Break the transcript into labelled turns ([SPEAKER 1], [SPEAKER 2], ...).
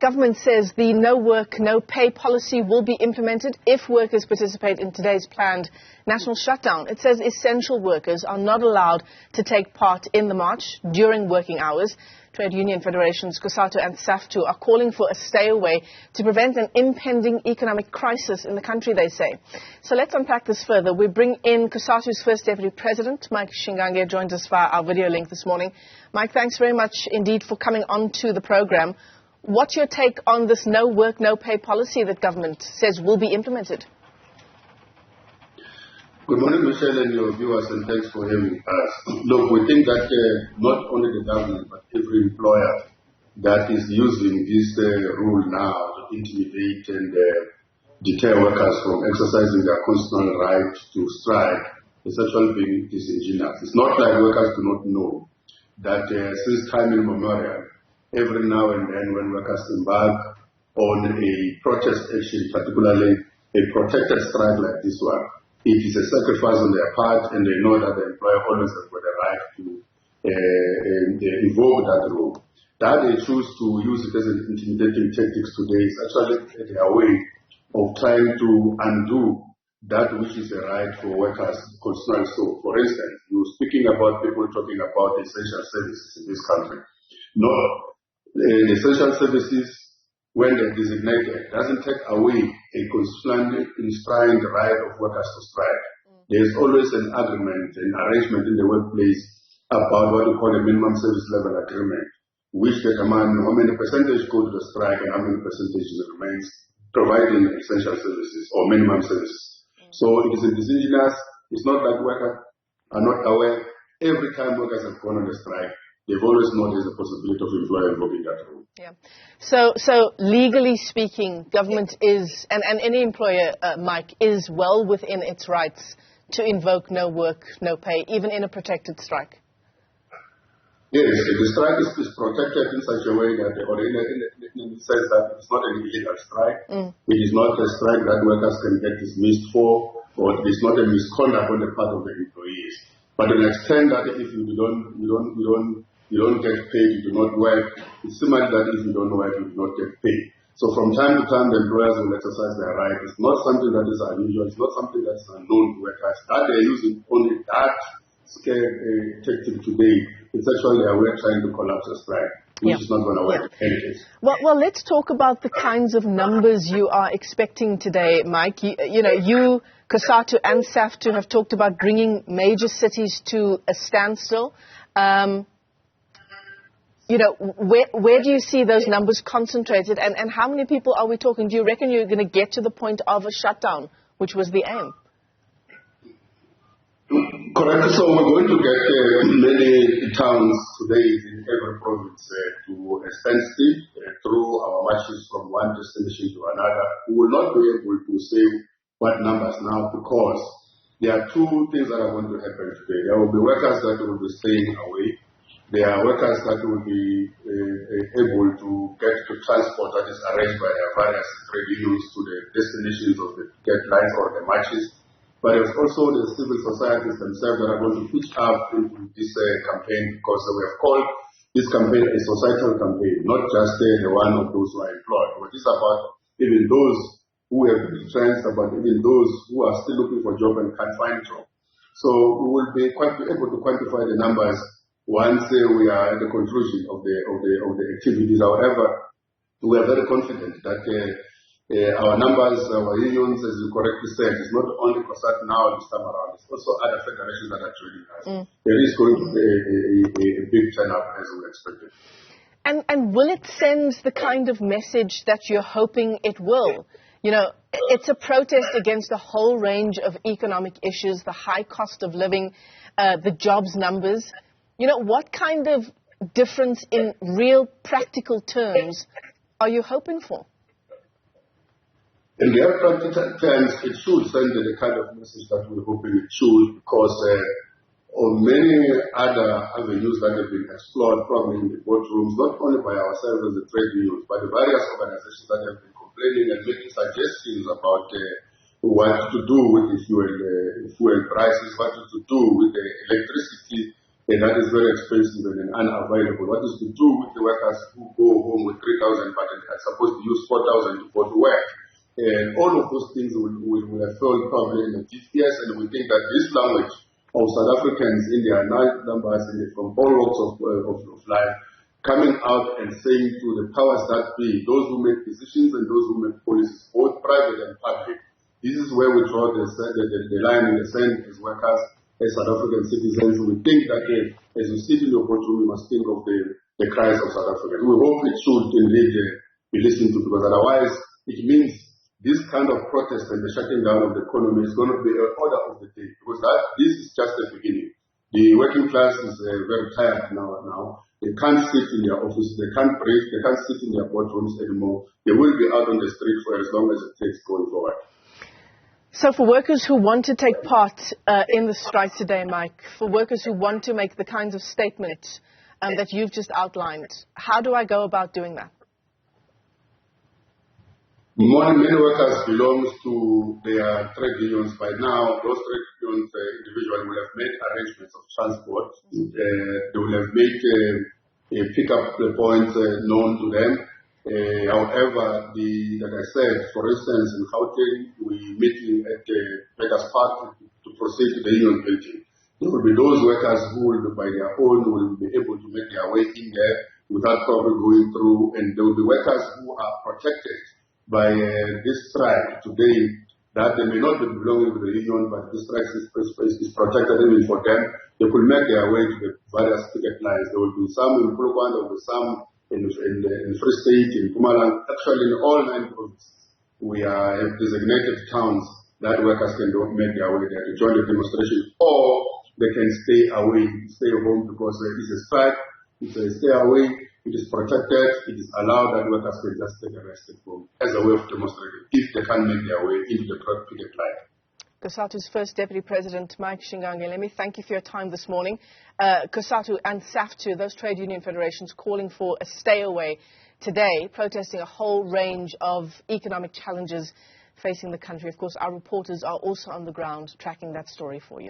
[SPEAKER 1] Government says the no work, no pay policy will be implemented if workers participate in today's planned national shutdown. It says essential workers are not allowed to take part in the march during working hours. Trade union federations Cosatu and Saftu are calling for a stay away to prevent an impending economic crisis in the country, they say. So let's unpack this further. We bring in Cosatu's first deputy president, Mike Shingange, joined us via our video link this morning. Mike, thanks very much indeed for coming on to the program. What's your take on this no work, no pay policy that government says will be implemented?
[SPEAKER 2] Good morning, Michelle, and your viewers, and thanks for having us. Look, we think that not only the government, but every employer that is using this rule now to intimidate and deter workers from exercising their constitutional right to strike is actually being disingenuous. It's not like workers do not know that since time immemorial, every now and then when workers embark on a protest action, particularly a protected strike like this one, it is a sacrifice on their part, and they know that the employer always has got the right to invoke that rule. That they choose to use it as an intimidating tactics today is actually their way of trying to undo that which is a right for workers constitutional. So, for instance, you're speaking about people talking about essential services in this country. No, the essential services, when they're designated, doesn't take away a constitutionally enshrined right of workers to strike. There's always an agreement, an arrangement in the workplace about what we call a minimum service level agreement, which determines how many percentage go to the strike and how many percentage remains providing essential services or minimum services. So it is a disingenuous. It's not that workers are not aware. Every time workers have gone on a strike, they've always known there's a possibility of employer invoking that rule.
[SPEAKER 1] Yeah. So legally speaking, government is, and any employer, Mike, is well within its rights to invoke no work, no pay, even in a protected strike.
[SPEAKER 2] Yes, the strike is protected in such a way that, or in the sense that it's not an illegal strike. It is not a strike that workers can get dismissed for, or it is not a misconduct on the part of the employees. But to the extent that if you don't get paid, you do not work, it's similar that if you don't work, you do not get paid. So from time to time, the employers will exercise their right. It's not something that is unusual. It's not something that is unknown to workers. That they're using only that scare tactic today. It's actually their way trying to collapse a strike, which is not going to work in any case.
[SPEAKER 1] Well, let's talk about the kinds of numbers you are expecting today, Mike. You Cosatu and Saftu have talked about bringing major cities to a standstill. Where do you see those numbers concentrated, and how many people are we talking? Do you reckon you're going to get to the point of a shutdown, which was the aim?
[SPEAKER 2] Correct. So we're going to get many towns today in every province to a standstill through our marches from one destination to another. We will not be able to say what numbers now, because there are two things that are going to happen today. There will be workers that will be staying away. There are workers that will be able to get to transport that is arranged by their various trade unions to the destinations of the picket lines or the marches. But there's also the civil societies themselves that are going to pitch up into this campaign, because we have called this campaign a societal campaign, not just the one of those who are employed. But it's about even those who have been retrenched, about even those who are still looking for a job and can't find a job. So we will be able to quantify the numbers once we are at the conclusion of the activities. However, we are very confident that our numbers, our unions, as you correctly said, is not only Cosatu now this time around, it's also other federations that are joining us. There is going to be a big turnout as we expected.
[SPEAKER 1] And will it send the kind of message that you're hoping it will? It's a protest against a whole range of economic issues, the high cost of living, the jobs numbers. What kind of difference in real practical terms are you hoping for?
[SPEAKER 2] In real practical terms, it should send the kind of message that we're hoping it should, because on many other avenues that have been explored, probably in the boardrooms, not only by ourselves as the trade unions, but the various organizations that have been complaining and making suggestions about what to do with the fuel prices, what to do with the electricity that is very expensive and unavailable. What is to do with the workers who go home with 3,000 but are supposed to use 4,000 to go to work? And all of those things will have failed probably in the GPS, and we think that this language of South Africans in their numbers and from all walks of life, coming out and saying to the powers that be, those who make decisions and those who make policies, both private and public, this is where we draw the line in the sand as workers, as South African citizens. We think that as we sit in the boardroom, we must think of the cries of South Africa. We hope it should indeed be listened to, because otherwise it means this kind of protest and the shutting down of the economy is going to be an order of the day, because this is just the beginning. The working class is very tired now. They can't sit in their offices, they can't breathe, they can't sit in their boardrooms anymore. They will be out on the street for as long as it takes going forward.
[SPEAKER 1] So for workers who want to take part in the strike today, Mike, for workers who want to make the kinds of statements that you've just outlined, how do I go about doing that?
[SPEAKER 2] Many workers belong to their trade unions by now. Those trade unions individually will have made arrangements of transport. They will have made pick-up points known to them. However, like I said, for instance, in Gauteng, we're meeting at Beggars Park to proceed to the union building. There will be those workers who will, by their own, will be able to make their way in there without problem going through, and there will be workers who are protected by this strike today, that they may not be belonging to the union, but this strike is protected even for them. They could make their way to the various picket lines. There will be some in Polokwane, there will be some in Free State, in Mpumalanga. Actually, in all 9 provinces, we have designated towns that workers can make their way there to join the demonstration, or they can stay home, because it is a strike, it's a stay away. It is protected, it is allowed that workers can just take a rest at home as a way of demonstrating if they can't make their way into the picket line.
[SPEAKER 1] Cosatu's first Deputy President, Mike Shingange, let me thank you for your time this morning. Cosatu and Saftu, those trade union federations, calling for a stay away today, protesting a whole range of economic challenges facing the country. Of course, our reporters are also on the ground tracking that story for you.